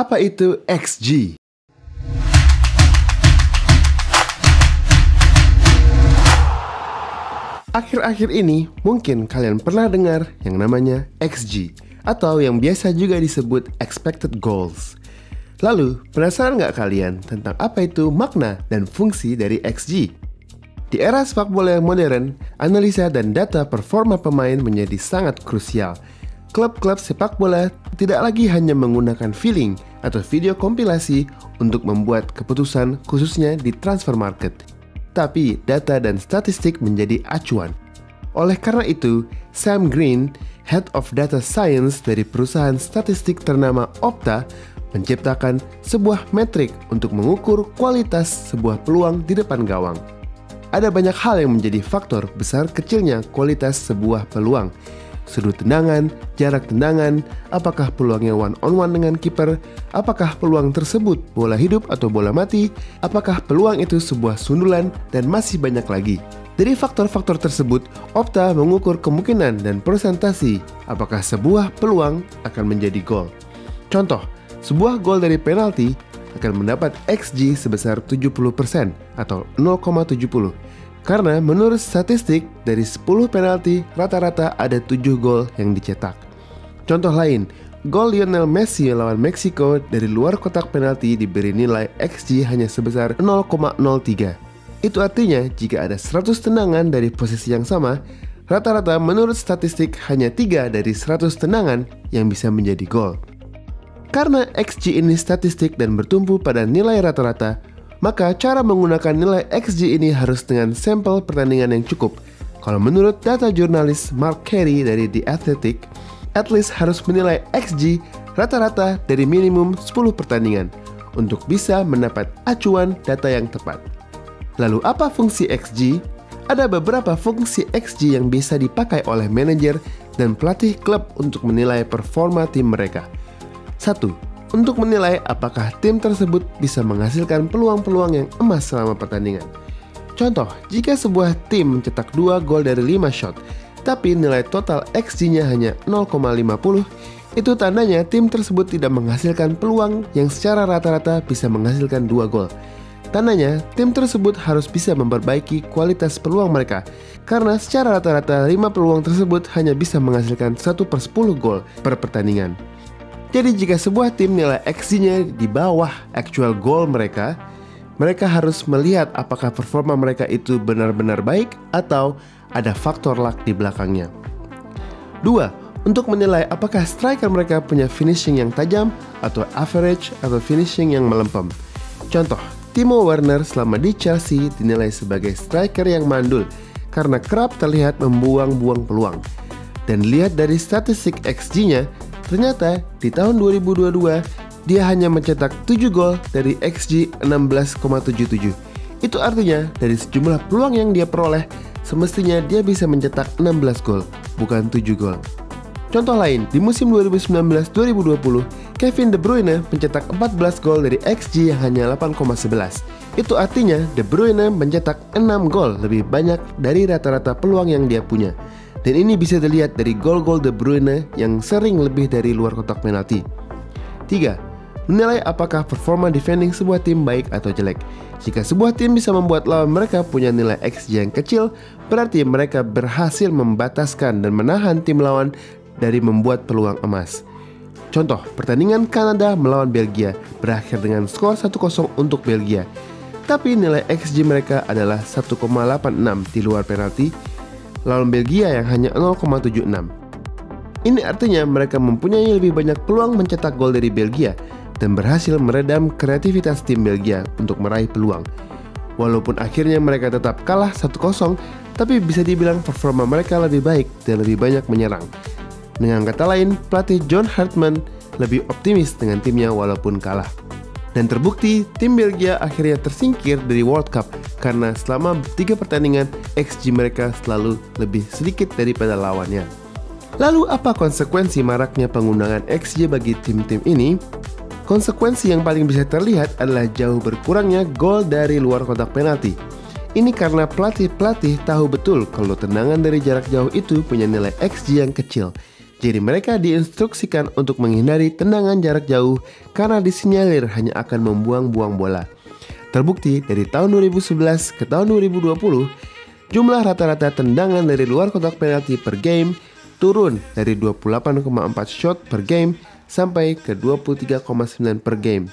Apa itu XG? Akhir-akhir ini mungkin kalian pernah dengar yang namanya XG atau yang biasa juga disebut expected goals. Lalu, penasaran nggak kalian tentang apa itu makna dan fungsi dari XG? Di era sepak bola yang modern, analisa dan data performa pemain menjadi sangat krusial. Klub-klub sepak bola tidak lagi hanya menggunakan feeling atau video kompilasi untuk membuat keputusan khususnya di transfer market. Tapi data dan statistik menjadi acuan. Oleh karena itu, Sam Green, Head of Data Science dari perusahaan statistik ternama Opta, menciptakan sebuah metrik untuk mengukur kualitas sebuah peluang di depan gawang. Ada banyak hal yang menjadi faktor besar kecilnya kualitas sebuah peluang. Sudut tendangan, jarak tendangan, apakah peluangnya one-on-one dengan kiper, apakah peluang tersebut bola hidup atau bola mati, apakah peluang itu sebuah sundulan, dan masih banyak lagi. Dari faktor-faktor tersebut, Opta mengukur kemungkinan dan persentase apakah sebuah peluang akan menjadi gol. Contoh, sebuah gol dari penalti akan mendapat XG sebesar 70% atau 0,70. Karena menurut statistik, dari 10 penalti, rata-rata ada 7 gol yang dicetak. Contoh lain, gol Lionel Messi lawan Meksiko dari luar kotak penalti diberi nilai XG hanya sebesar 0,03. Itu artinya, jika ada 100 tendangan dari posisi yang sama, rata-rata menurut statistik hanya 3 dari 100 tendangan yang bisa menjadi gol. Karena XG ini statistik dan bertumpu pada nilai rata-rata, maka cara menggunakan nilai XG ini harus dengan sampel pertandingan yang cukup. Kalau menurut data jurnalis Mark Carey dari The Athletic, atlet harus menilai XG rata-rata dari minimum 10 pertandingan untuk bisa mendapat acuan data yang tepat. Lalu apa fungsi XG? Ada beberapa fungsi XG yang bisa dipakai oleh manajer dan pelatih klub untuk menilai performa tim mereka. 1. Untuk menilai apakah tim tersebut bisa menghasilkan peluang-peluang yang emas selama pertandingan. Contoh, jika sebuah tim mencetak 2 gol dari 5 shot, tapi nilai total XG-nya hanya 0,50, itu tandanya tim tersebut tidak menghasilkan peluang yang secara rata-rata bisa menghasilkan 2 gol. Tandanya, tim tersebut harus bisa memperbaiki kualitas peluang mereka, karena secara rata-rata 5 peluang tersebut hanya bisa menghasilkan 1/10 gol per pertandingan. Jadi jika sebuah tim nilai XG-nya di bawah actual goal mereka harus melihat apakah performa mereka itu benar-benar baik atau ada faktor luck di belakangnya. 2. Untuk menilai apakah striker mereka punya finishing yang tajam atau average atau finishing yang melempem. Contoh, Timo Werner selama di Chelsea dinilai sebagai striker yang mandul karena kerap terlihat membuang-buang peluang. Dan lihat dari statistik XG-nya, ternyata di tahun 2022 dia hanya mencetak 7 gol dari XG 16,77. Itu artinya dari sejumlah peluang yang dia peroleh, semestinya dia bisa mencetak 16 gol, bukan 7 gol. Contoh lain, di musim 2019-2020, Kevin De Bruyne mencetak 14 gol dari XG yang hanya 8,11. Itu artinya De Bruyne mencetak 6 gol lebih banyak dari rata-rata peluang yang dia punya. Dan ini bisa dilihat dari gol-gol De Bruyne yang sering lebih dari luar kotak penalti. 3. Menilai apakah performa defending sebuah tim baik atau jelek. Jika sebuah tim bisa membuat lawan mereka punya nilai XG yang kecil, berarti mereka berhasil membataskan dan menahan tim lawan dari membuat peluang emas. Contoh, pertandingan Kanada melawan Belgia berakhir dengan skor 1-0 untuk Belgia. Tapi nilai XG mereka adalah 1,86 di luar penalti, lawan Belgia yang hanya 0,76. Ini artinya mereka mempunyai lebih banyak peluang mencetak gol dari Belgia dan berhasil meredam kreativitas tim Belgia untuk meraih peluang. Walaupun akhirnya mereka tetap kalah 1-0, tapi bisa dibilang performa mereka lebih baik dan lebih banyak menyerang. Dengan kata lain, pelatih John Hartman lebih optimis dengan timnya walaupun kalah. Dan terbukti, tim Belgia akhirnya tersingkir dari World Cup karena selama 3 pertandingan, XG mereka selalu lebih sedikit daripada lawannya. Lalu apa konsekuensi maraknya penggunaan XG bagi tim-tim ini? Konsekuensi yang paling bisa terlihat adalah jauh berkurangnya gol dari luar kotak penalti. Ini karena pelatih-pelatih tahu betul kalau tendangan dari jarak jauh itu punya nilai XG yang kecil. Jadi mereka diinstruksikan untuk menghindari tendangan jarak jauh karena disinyalir hanya akan membuang-buang bola. Terbukti dari tahun 2011 ke tahun 2020, jumlah rata-rata tendangan dari luar kotak penalti per game turun dari 28,4 shot per game sampai ke 23,9 per game.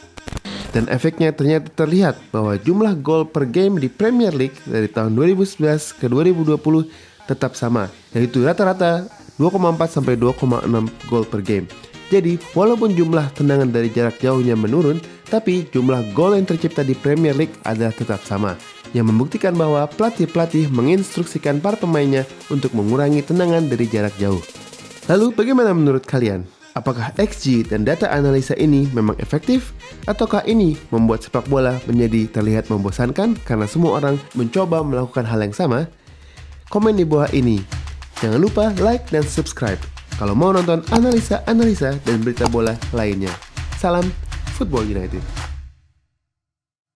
Dan efeknya ternyata terlihat bahwa jumlah gol per game di Premier League dari tahun 2011 ke 2020 tetap sama, yaitu rata-rata 2,4 sampai 2,6 gol per game. Jadi, walaupun jumlah tendangan dari jarak jauhnya menurun, tapi jumlah gol yang tercipta di Premier League adalah tetap sama, yang membuktikan bahwa pelatih-pelatih menginstruksikan para pemainnya untuk mengurangi tendangan dari jarak jauh. Lalu, bagaimana menurut kalian? Apakah XG dan data analisa ini memang efektif? Ataukah ini membuat sepak bola menjadi terlihat membosankan karena semua orang mencoba melakukan hal yang sama? Komen di bawah ini. Jangan lupa like dan subscribe kalau mau nonton analisa-analisa dan berita bola lainnya. Salam Football United.